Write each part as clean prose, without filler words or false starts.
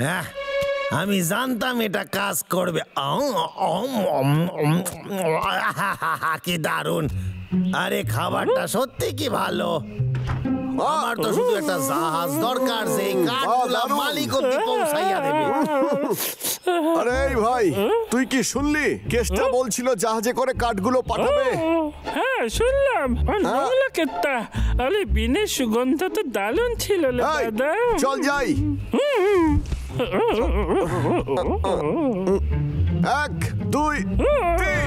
হ্যাঁ, আমি জানতাম এটা কাজ করবে। কি দারুণ! আরে খাবারটা সত্যি কি ভালো। আমার তো শুধু একটা জাহাজ দরকার যে কাঠগুলা মালিক অব্দি পৌঁছাইয়া দেবে। আরে ভাই, তুই কি শুনলি? কেসটা বলছিল জাহাজে করে কাঠগুলো পাঠাবে। হ্যাঁ শুনলাম। আরে বিনের সুগন্ধ তো দারুণ ছিল দাদা। চল যাই। 1 2 3।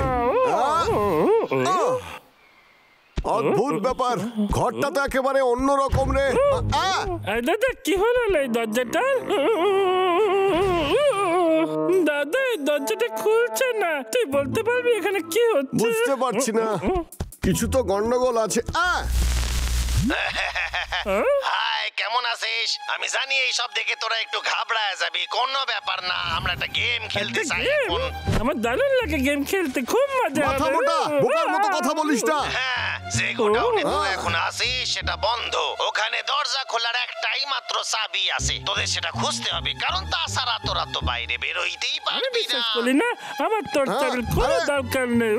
অদ্ভুত ব্যাপার, ঘরটা তো একেবারে অন্যরকম রে। দাদা কি হলো এই দরজাটা? দাদা এই দরজাটা খুলছে না। তুই বলতে পারবি এখানে কি হচ্ছে? বুঝতে পারছি না, কিছু তো গন্ডগোল আছে। হাই, কেমন আছিস? আমি জানি এই সব দেখে তোরা একটু ঘাবড়ায় যাবি। কোনো ব্যাপার না, আমরা একটা গেম খেলতে চাই এখন। আমার দারুণ লাগে গেম খেলতে, খুব মজা। মাথা মোটা, বোকার মতো কথা বলিস না। হ্যাঁ, যে গোডাউনে তুই এখন আছিস সেটা বন্ধ। ওখানে দরজা খোলার একটাই মাত্র চাবি আছে। তোদের সেটা খুঁজতে হবে, কারণ তাছাড়া তোরা তো বাইরে বের হইতেই পারবি না। বলি না, আমার তোর চাবির কোনো দরকার নেই।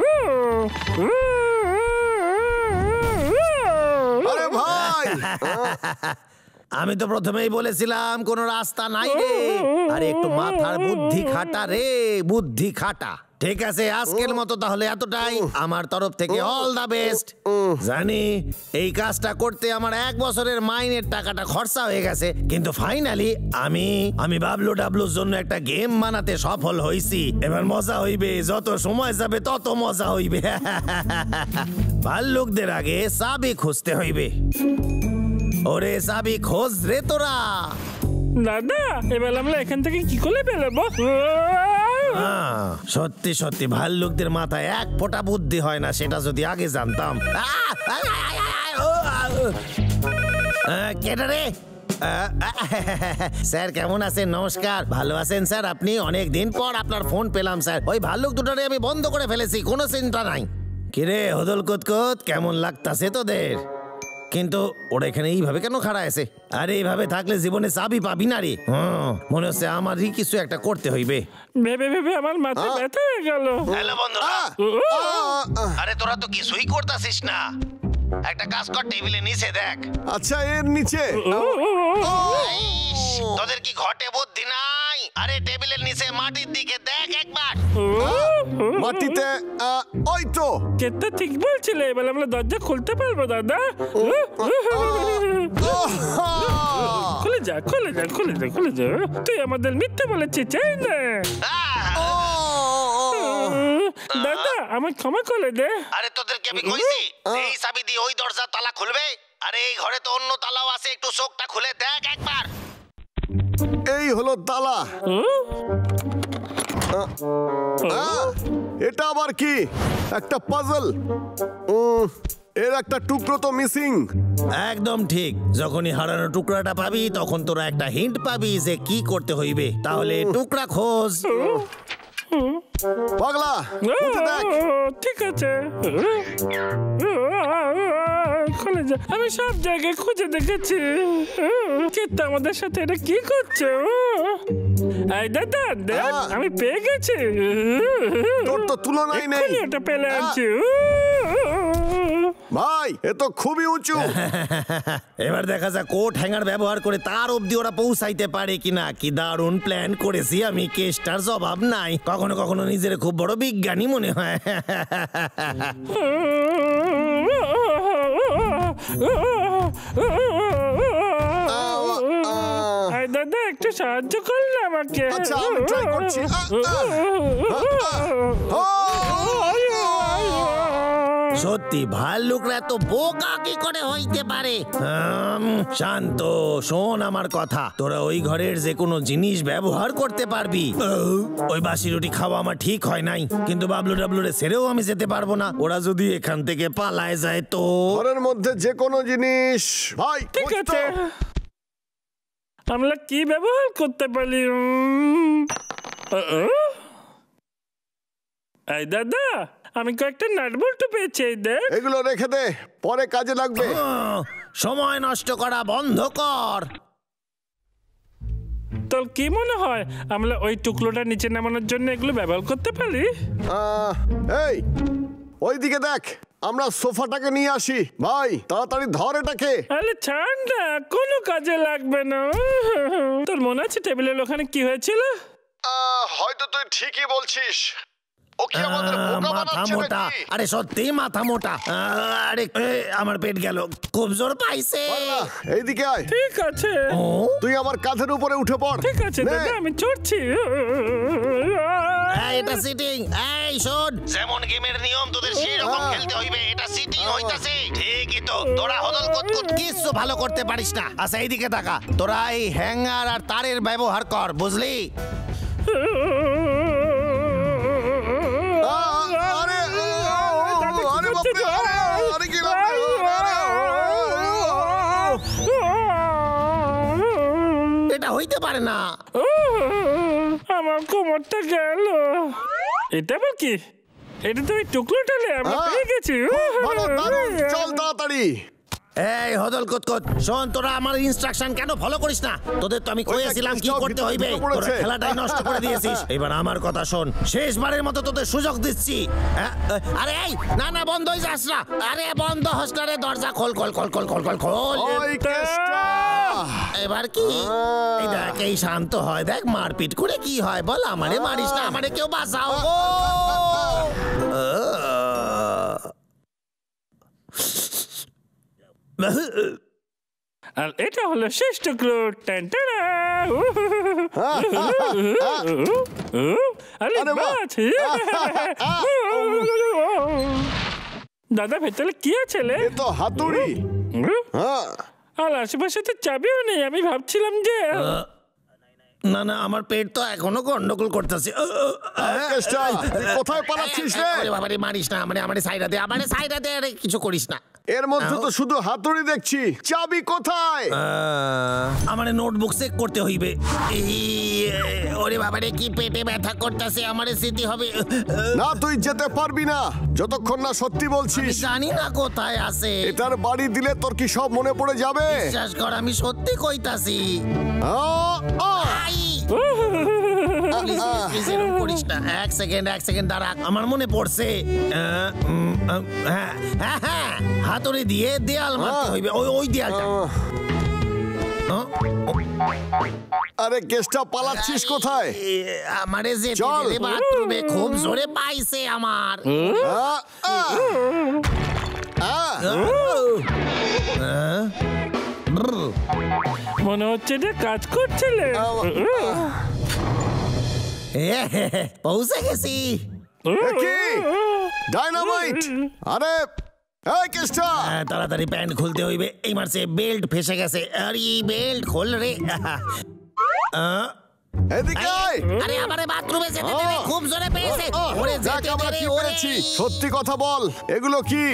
আরে ভাই, আমি তো প্রথমেই বলেছিলাম কোনো রাস্তা নাই রে। আরে একটু মাথার বুদ্ধি খাটা রে, বুদ্ধি খাটা। ঠিক আছে, আজকের মতো তাহলে এতটাই। আমার তরফ থেকে অল দা বেস্ট। জানি এই কাজটা করতে আমার 1 বছরের মাইনের টাকাটা খরচা হয়ে গেছে, কিন্তু ফাইনালি আমি বাবলু ডাবলুর জন্য একটা গেম বানাতে সফল হইছি। এবার মজা হইবে, যত সময় যাবে তত মজা হইবে। ভাল্লুকদের আগে চাবি খুঁজতে হইবে। ওরে চাবি খোঁজ রে তোরা। দাদা এবার আমরা এখান থেকে কি করে বেরোবো? সত্যি সত্যি ভাল্লুকদের মাথায় এক ফোঁটা বুদ্ধি হয় না, সেটা যদি আগে জানতাম। কেডা রে? স্যার কেমন আছেন? নমস্কার। ভালো আছেন স্যার আপনি? অনেক দিন পর আপনার ফোন পেলাম স্যার। ওই ভাল্লুক দুটোরে আমি বন্ধ করে ফেলেছি, কোনো চিন্তা নাই। কিরে হদল কুতকুত, কেমন লাগতাছে তোদের? কিন্তু ওরা এখানে এইভাবে কেন খাড়া আছে? আরে এইভাবে থাকলে জীবনে চাবি পাবি না রে। মনে হচ্ছে আমারই কিছু একটা করতে হইবে। ভেবে ভেবে আমার মাথা ব্যথা হয়ে গেল। হ্যালো বন্ধুরা। আরে তোরা তো কিছুই করতাছিস না। একটা কাজ কর, টেবিলের নিচে দেখ। আচ্ছা, এর নিচে? তোদের কি ঘটে বুদ্ধি নাই? আরে টেবিলের নিচে মাটির দিকে দেখ একবার। মাটিতে? ওই তো। কেতা ঠিক বলছিলে, এবার আমরা দরজা খুলতে পারবো দাদা। খুলে যা খুলে যা খুলে যা খুলে যা। তুই আমাদের মিথ্যে বলেছিস, চাই না দাদা, আমায় ক্ষমা করে দে। আরে তোদেরকে আমি কইছি এই চাবি দিয়ে ওই দরজা তালা খুলবে। আরে এই ঘরে তো অন্য তালাও আছে, একটু চোখটা খুলে দেখ একবার। এই হলো তালা। এটা আবার কি? একটা পাজল। এর একটা টুকরো তো মিসিং। একদম ঠিক। যখনই হারানো টুকরাটা পাবি তখন তোরা একটা হিন্ট পাবি যে কি করতে হইবে। তাহলে টুকরা খোঁজ। পাগলা, দেখ। ঠিক আছে, খুলে যা। আমি সব জায়গায় খুঁজে দেখেছি, কিন্তু আমাদের সাথে এটা কি করছে? এই দাদা দেখ, আমি পেয়ে গেছি। তোর তো তুলনাই নেই। এটা পেলে আনছি ভাই, এ তো খুবই উঁচু। এবার দেখা যাক কোট হ্যাঙ্গার ব্যবহার করে তার অবধি ওরা পৌঁছাইতে পারে কিনা। কি দারুণ প্ল্যান করেছি আমি, কেসটার জবাব নাই। কখনো কখনো নিজের খুব বড় বিজ্ঞানী মনে হয়। দাদা একটু সাহায্য করলে আমাকে। আচ্ছা, আমি ট্রাই করছি। সত্যি ভাল্লুকরা এত বোকা কি করে হইতে পারে? শান্ত, শোন আমার কথা। তোরা ওই ঘরের যে কোনো জিনিস ব্যবহার করতে পারবি। ওই বাসি রুটি খাওয়া আমার ঠিক হয় নাই, কিন্তু বাবলু ডাবলুরে ছেড়েও আমি যেতে পারবো না। ওরা যদি এখান থেকে পালায় যায় তো? ঘরের মধ্যে যে কোনো জিনিস। ভাই ঠিক আছে, আমরা কি ব্যবহার করতে পারি? এই দাদা, আমি কয়েকটা নাটবল্টু পেয়েছি, দেখ। এগুলো রেখে দে, পরে কাজে লাগবে। সময় নষ্ট করা বন্ধ কর। তোর কি মনে হয় আমরা ওই টুকরোটা নিচে নামানোর জন্য এগুলো ব্যবহার করতে পারি? এই ওইদিকে দেখ, আমরা সোফাটাকে নিয়ে আসি। ভাই তাড়াতাড়ি ধর এটাকে। আরে ছাড় না, কোনো কাজে লাগবে না। তোর মনে আছে টেবিলের ওখানে কি হয়েছিল? হয়তো তুই ঠিকই বলছিস। ও কি আমাদের বোকা মাথা বানাচ্ছে মোটা, নাকি? আরে সত্যি মাথা মোটা। আরে আমার পেট গেল, খুব জোর পাইছে। এইদিকে আয়। ঠিক আছে, তুই আমার কাঁধের উপরে উঠে পড়। ঠিক আছে নে। দাদা, আমি চড়ছি। এটা সিটিং। এই শোন, যেমন গেমের নিয়ম তোদের সেই রকম খেলতে হইবে। এটা সিটিং হইতাছে। ঠিকই তো, তোরা হদল কুতকুত কিছু ভালো করতে পারিস না। আচ্ছা এইদিকে তাকা, তোরা এই হ্যাঙ্গার আর তারের ব্যবহার কর, বুঝলি? এটা হইতে পারে না। আমার কোমরটা গেল। এটা আবার কি? এটা তো ওই টুকরোটা আমরা পেয়ে গেছি। চল তাড়াতাড়ি। এই হদল কুতকুত, শোন, তোরা আমার ইনস্ট্রাকশন কেন ফলো করিস না? তোদের তো আমি কইয়াছিলাম কি করতে হইবে, তোরা খেলাটাই নষ্ট করে দিয়েছিস। এবার আমার কথা শোন, শেষবারের মতো তোদের সুযোগ দিচ্ছি। আরে এই, না না, বন্ধ হয়ে যাস না। আরে বন্ধ হস না রে, দরজা খোল খোল খোল খোল খোল খোল খোল। এবার কি? এই দেখ, এই শান্ত হয়, দেখ মারপিট করে কি হয় বল। আমারে মারিস না, আমারে কেউ বাঁচাও গো। আর এটা হলো শেষ টুকরো। দাদা ভেতরে কি আছে? তো হাতুড়ি। আর আশেপাশে তো চাবিও নেই। আমি ভাবছিলাম যে না না, আমার পেট তো এখনো গন্ডগোল করতেছে। কোথায় পালাচ্ছিস রে? বাবারে মারিস না, আমার সাইডা দে, আমার সাইডা দে। আরে কিছু করিস না। এর মধ্যে তো শুধু হাতুড়ি দেখছি, চাবি কোথায়? আমারে নোটবুক চেক করতে হইবে। ওরে বাবারে, কি পেটে ব্যথা করতেছে, আমারে স্মৃতি হবে না। তুই যেতে পারবি না যতক্ষণ না সত্যি বলছিস। জানি না কোথায় আছে। এটার বাড়ি দিলে তোর কি সব মনে পড়ে যাবে? বিশ্বাস কর, আমি সত্যি কইতাছি। করিস না। এক সেকেন্ড দাঁড়া, আমার মনে পড়ছে। হাতুড়ি দিয়ে দেয়াল মারতে হইবে, ওই দেয়ালটা। আরে কেষ্টা, পালাচ্ছিস কোথায়? আমারে যেতে দে বাথরুমে, খুব জোরে পাইছে আমার। মনে হচ্ছে এটা কাজ করছিলে। পৌঁছে গেছি। ডাইনামাইট! আরে এই কেষ্টা, তাড়াতাড়ি প্যান্ট খুলতে হইবে। এই মারছে, বেল্ট ফেসে গেছে। আরে বেল্ট খোল রে। এদিকে আয়। আরে আমারে বাথরুমে যেতে দে, খুব জোরে পেয়েছে। ওরে যেতে দে রে, ওরে। সত্যি কথা বল, এগুলো কি?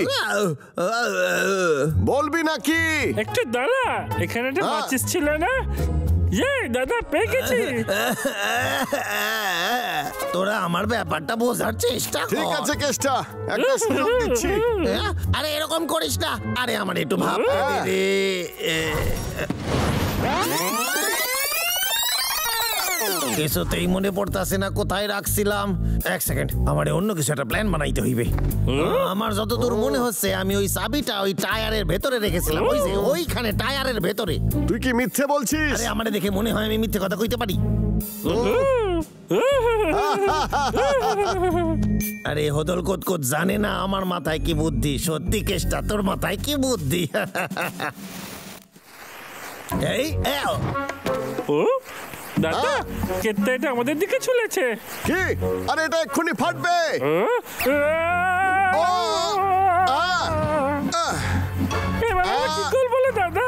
বলবি নাকি? একটু দাঁড়া, এখানে একটা মাচিস ছিল না? দাদা পেয়ে গেছি। তোরা আমার ব্যাপারটা বোঝার চেষ্টা কর। ঠিক আছে কেষ্টা, একটা সুযোগ দিচ্ছি। আরে এরকম করিস না। আরে আমার একটু ভাবতে দে রে। কিছুতেই মনে পড়তাছে না কোথায় রাখছিলাম। এক সেকেন্ড, আমার অন্য কিছু একটা প্ল্যান বানাইতে হইবে। আমার যতদূর মনে হচ্ছে, আমি ওই চাবিটা ওই টায়ারের ভেতরে রেখেছিলাম। ওই যে ওইখানে টায়ারের ভেতরে। তুই কি মিথ্যে বলছিস? আরে আমারে দেখে মনে হয় আমি মিথ্যে কথা কইতে পারি। আরে হদল কোত জানে না আমার মাথায় কি বুদ্ধি। সত্যি কেষ্টা, তোর মাথায় কি বুদ্ধি? এই দাদা, কেতটা এটা আমাদের দিকে চলেছে। কি? আরে এটা এক্ষুনি ফাটবে। কি করবো দাদা?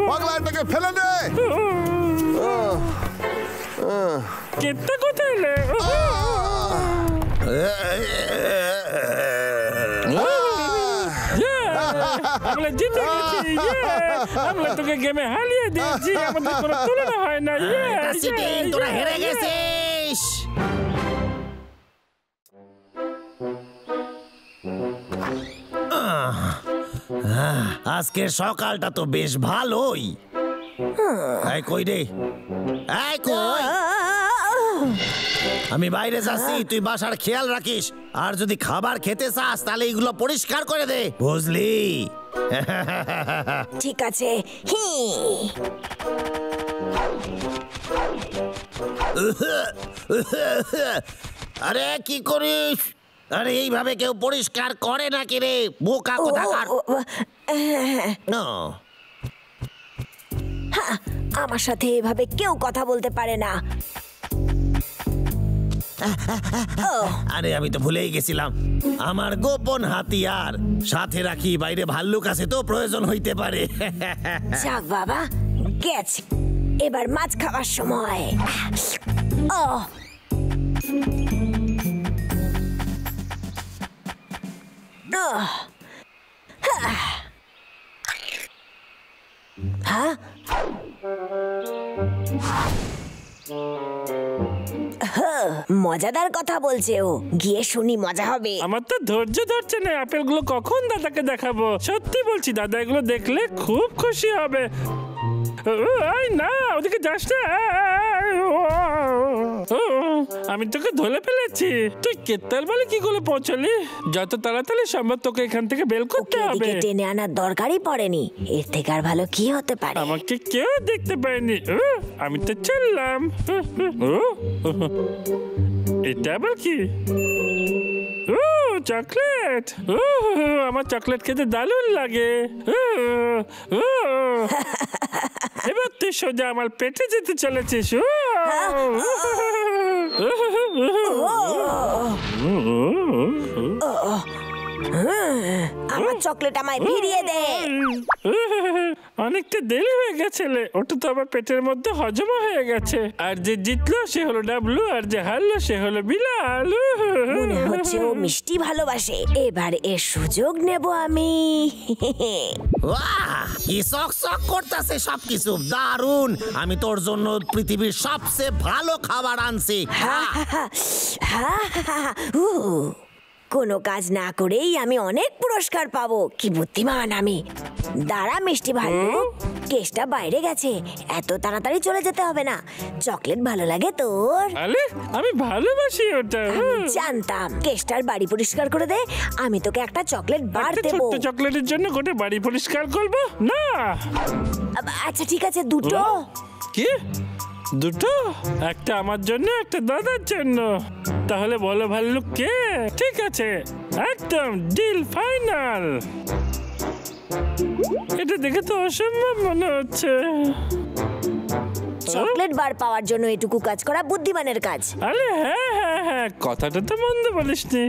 পাগলা, এটাকে ফেলে দে। কেতটা কোথায় এলে? আমরা জিতে গেছি। আমরা তোকে গেমে হারিয়ে দিয়েছি। আমাদের কোনো তুলনা হয় না। তোরা হেরে গেছিস। আজকের সকালটা তো বেশ ভালোই। এই কই রে, এই কই? আমি বাইরে যাচ্ছি, তুই বাসার খেয়াল রাখিস। আর যদি খাবার খেতে চাস তাহলে এগুলো পরিষ্কার করে দে, বুঝলি? ঠিক আছে। আরে কি করিস? আরে এইভাবে কেউ পরিষ্কার করে নাকি রে, বোকা কোথাকার? না, আমার সাথে এভাবে কেউ কথা বলতে পারে না। আরে আমি তো ভুলেই গেছিলাম, আমার গোপন হাতিয়ার সাথে রাখি। বাইরে ভাল্লুক আছে তো, প্রয়োজন হইতে পারে। যাক বাবা, গেছে। এবার মাছ খাওয়ার সময়। হ্যাঁ, মজাদার কথা বলছে ও, গিয়ে শুনি, মজা হবে। আমার তো ধৈর্য ধরছে না, আপেলগুলো কখন দাদাকে দেখাবো। সত্যি বলছি দাদা এগুলো দেখলে খুব খুশি হবে। এই না, ওদিকে যাস না। আমি তোকে ধরে ফেলেছি। তুই কেতাল বলে কি করে পৌঁছলি? যত তাড়াতাড়ি সম্ভব তোকে এখান থেকে বের করতে হবে। টেনে আনার দরকারই পড়েনি, এর থেকে আর ভালো কি হতে পারে? আমাকে কেউ দেখতে পায়নি, আমি তো চললাম। এটা আবার কি? চকলেট। আমার চকলেট খেতে দারুণ লাগে। এবার তুই সোজা আমার পেটে যেতে চলেছিস। আমার চকলেট আমায় ফিরিয়ে দে। অনেকটা দেরি হয়ে গেছে, ওটা তো আমার পেটের মধ্যে হজম হয়ে গেছে। আর যে জিতলো সে হলো ডাবলু, আর যে হারলো সে হলো বিলাল। মনে হচ্ছে ও মিষ্টি ভালোবাসে। এবার এর সুযোগ নেব আমি। বাহ, কি শখ শখ করতেছে সবকিছু, দারুণ। আমি তোর জন্য পৃথিবীর সবচেয়ে ভালো খাবার আনছি। কোনো কাজ না করেই আমি অনেক পুরস্কার পাবো। কি বুদ্ধিমান আমি। দাঁড়া মিষ্টি ভালো, কেসটা বাইরে গেছে, এত তাড়াতাড়ি চলে যেতে হবে না। চকলেট ভালো লাগে তোর? আরে আমি ভালোবাসি ওটা। জানতাম। কেসটার বাড়ি পরিষ্কার করে দে, আমি তোকে একটা চকলেট বার দেবো। চকলেটের জন্য গোটা বাড়ি পরিষ্কার করবো না? আচ্ছা ঠিক আছে, দুটো। কি দুটো? একটা আমার জন্য, একটা দাদার জন্য। তাহলে বলো ভাল্লুক কে? ঠিক আছে, একদম ডিল ফাইনাল। এটা দেখে তো অসম্ভব মনে হচ্ছে। চকলেট বার পাওয়ার জন্য এটুকু কাজ করা বুদ্ধিমানের কাজ। আরে হ্যাঁ হ্যাঁ হ্যাঁ, কথাটা তো মন্দ বলিসনি।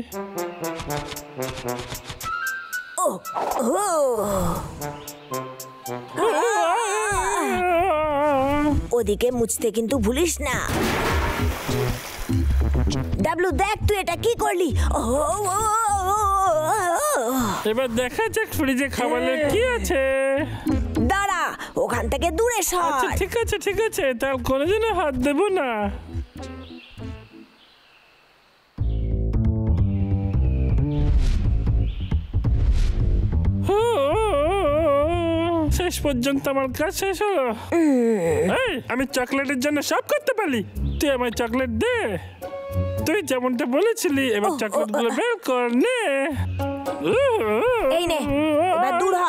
ওদিকে মুছতে কিন্তু ভুলিস না। ডাবলু দেখ তুই এটা কি করলি। এবার দেখা যাক ফ্রিজে খাবারের কি আছে। দাঁড়া, ওখান থেকে দূরে সর। আচ্ছা ঠিক আছে ঠিক আছে, তার কোনোদিনও হাত দেব না। শেষ পর্যন্ত আমার কাজ শেষ হলো। এই, আমি চকলেটের জন্য সব করতে পারি। তুই আমায় চকলেট দে। তুই যেমনটা বলেছিলি, এবার চকলেট গুলো বের কর নে। এই নে, এবার দূর হ।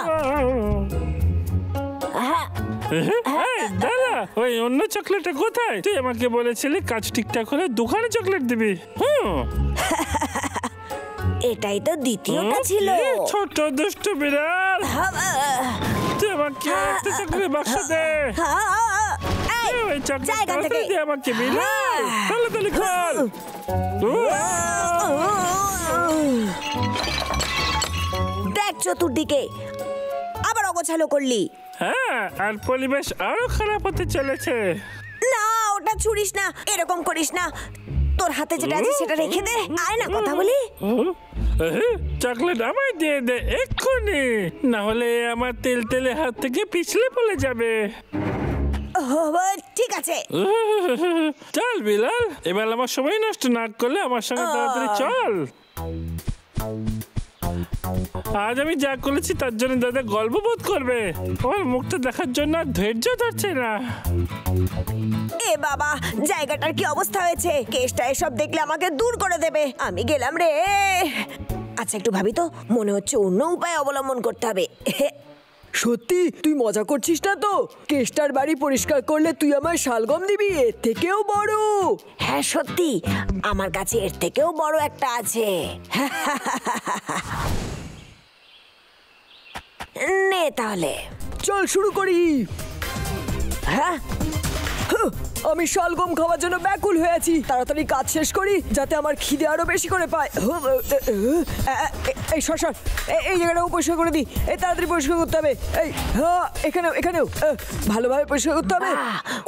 দাদা, ওই অন্য চকলেটটা কোথায়? তুই আমাকে বলেছিলি কাজ ঠিকঠাক হলে দুখানে চকলেট দিবি। এটাই তো দ্বিতীয়টা ছিল। ছোট দুষ্টু বিড়াল, তুই আমাকে একটা চকলেট বাক্স দে। ওই চকলেট দে আমাকে বিড়াল, তাড়াতাড়ি খোল। দেখ চতুর্দিকে, আবার অগোছালো করলি। হ্যাঁ, আর পরিবেশ আরো খারাপ হতে চলেছে। না, ওটা ছুড়িস না, এরকম করিস না। তোর হাতে যেটা আছে সেটা রেখে দে। আয় না কথা বলি। চকলেট আমায় দিয়ে দে এক্ষুনি, না হলে আমার তেল তেলে হাত থেকে পিছলে পড়ে যাবে। ঠিক আছে, চল বিলাল, এবার আমার সময় নষ্ট না করলে আমার সঙ্গে তাড়াতাড়ি চল। আজ আমি যা করেছি তার জন্য দাদা গর্ববোধ করবে। আমার মুখটা দেখার জন্য আর ধৈর্য ধরছে না। এ বাবা, জায়গাটার কি অবস্থা হয়েছে! কেসটা এসব দেখলে আমাকে দূর করে দেবে। আমি গেলাম রে। আচ্ছা, একটু ভাবি তো, মনে হচ্ছে অন্য উপায় অবলম্বন করতে হবে। সত্যি তুই মজা করছিস না তো? কেষ্টার বাড়ি পরিষ্কার করলে তুই আমায় শালগম দিবি, এর থেকেও বড়। হ্যাঁ সত্যি, আমার কাছে এর থেকেও বড় একটা আছে। নে তাহলে চল শুরু করি। হ্যাঁ, আমি শালগম খাওয়ার জন্য ব্যাকুল হয়ে আছি। তাড়াতাড়ি কাজ শেষ করি যাতে আমার খিদে আরো বেশি করে পায়। এই সর, এই জায়গাটাও পরিষ্কার করে দিই। এই তাড়াতাড়ি পরিষ্কার করতে হবে। এই হ্যাঁ, এখানেও ভালোভাবে পরিষ্কার করতে হবে।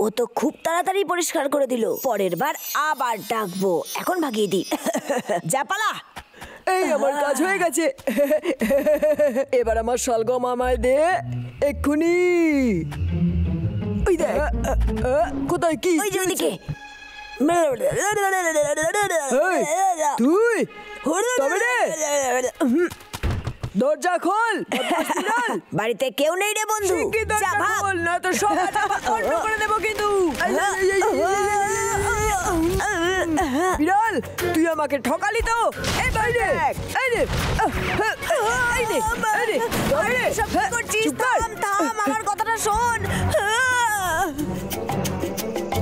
ও তো খুব তাড়াতাড়ি পরিষ্কার করে দিল। পরের বার আবার ডাকবো। এখন ভাগিয়ে দিই। যা পালা। এই আমার কাজ হয়ে গেছে। এবার আমার শালগম আমায় দে এক্ষুনি। ওই দেখ, কোথায় কি? ওই যে ওইদিকে। তুই তবে রে, দরজা খোল। বাড়িতে কেউ নেই রে বন্ধু। যা ভাগ। না তো সব বন্ধ করে দেবো কিন্তু। বিড়াল, তুই আমাকে ঠকালি তো। এই বাইরে, এই রে, এই রে, এই রে, সব কি করছিস? থাম থাম, আমার কথাটা শোন।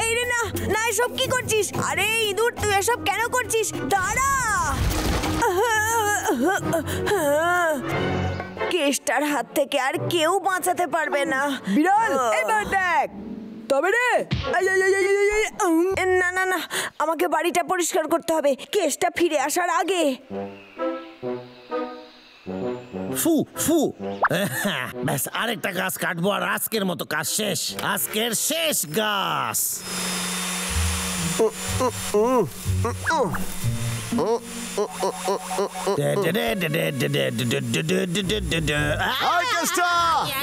এই রে, না না, এসব কি করছিস? আরে ইঁদুর, তুই এসব কেন করছিস? দাঁড়া। কেষ্টার হাত থেকে আর কেউ বাঁচাতে পারবে না। বিড়াল, এবার দেখ। তবে রে, না না না, আমাকে বাড়িটা পরিষ্কার করতে হবে কেষ্টা ফিরে আসার আগে। ফু ফু। ব্যাস, আরেকটা গাছ কাটবো আর আজকের মতো কাজ শেষ। আজকের শেষ গাছ।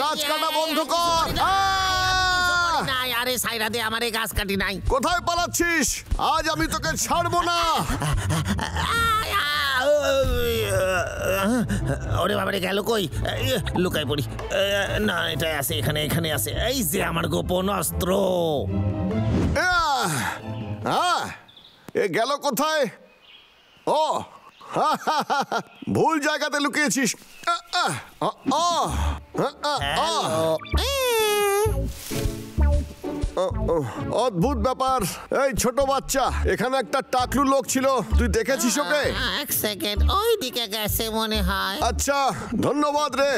কাজ কাটা বন্ধ কর। আরে সাইরা দে, আমার এই গাছ কাটি নাই। কোথায় পালাচ্ছিস? আজ আমি তোকে ছাড়বো না। ওরে বাবারে, গেল কই? লুকাই পড়ি। না, এটাই আছে, এখানে আছে। এই যে আমার গোপন অস্ত্র। এ গেল কোথায়? ও, ভুল জায়গাতে লুকিয়েছিস। অদ্ভুত ব্যাপার। এই ছোট বাচ্চা, এখানে একটা টাকলু লোক ছিল, তুই দেখেছিস ওকে? এক সেকেন্ড, ওই দিকে গেছে মনে হয়। আচ্ছা, ধন্যবাদ রে।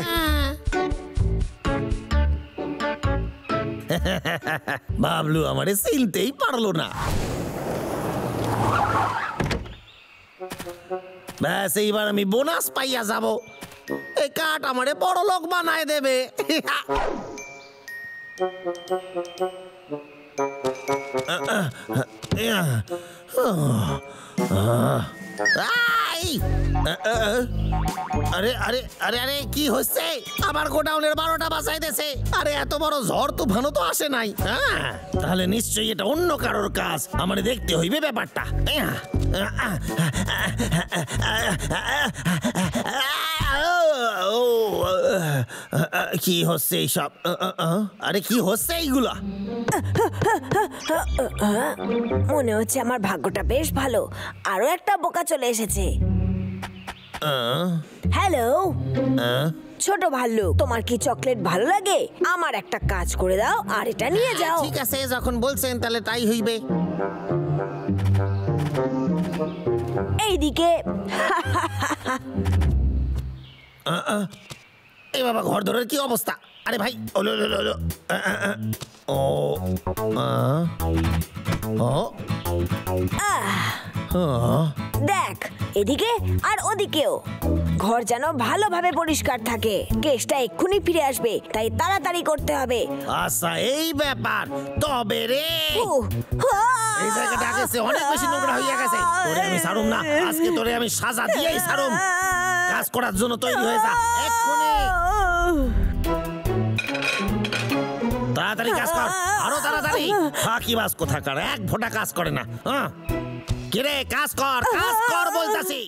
বাবলু আমারে চিনতেই পারলো না। ব্যাস, এইবার আমি বোনাস পাইয়া যাব। এই কাঠ আমারে বড় লোক বানায় দেবে। আরে আরে আরে আরে, কি হচ্ছে? আমার গোডাউনের 12টা বাঁচাইতেছে। আরে এত বড় ঝড় তুফানও তো আসে নাই। তাহলে নিশ্চয়ই এটা অন্য কারোর কাজ। আমার দেখতে হইবে ব্যাপারটা। কি হচ্ছে এইসব? আরে কি হচ্ছে এইগুলা? মনে হচ্ছে আমার ভাগ্যটা বেশ ভালো। আরো একটা বোকা চলে এসেছে। হ্যালো ছোট ভাল্লুক, তোমার কি চকলেট ভালো লাগে? আমার একটা কাজ করে দাও আর এটা নিয়ে যাও। ঠিক আছে, যখন বলছেন তাহলে তাই হইবে। এইদিকে। এই বাবা, ঘর ধরের কি অবস্থা? আরে ভাই, দেখ, এদিকে আর ওদিকেও ঘর যেন ভালোভাবে পরিষ্কার থাকে। কেসটা এক্ষুনি ফিরে আসবে, তাই তাড়াতাড়ি করতে হবে। আচ্ছা, এই ব্যাপার। তবে রে, এই জায়গাটা আগেছে অনেক বেশি নোংরা হইয়া গেছে। তোরে আমি ছাড়ুম না, আজকে তোরে আমি সাজা দিয়েই ছাড়ুম। কাজ করার জন্য তৈরি হয়ে যা এক্ষুনি। তাড়াতাড়ি কাজ কর, আরো তাড়াতাড়ি। ফাঁকিবাজ কোথাকার, এক ফোঁটা কাজ করে না। কিরে, কাজ কর বলতাছি।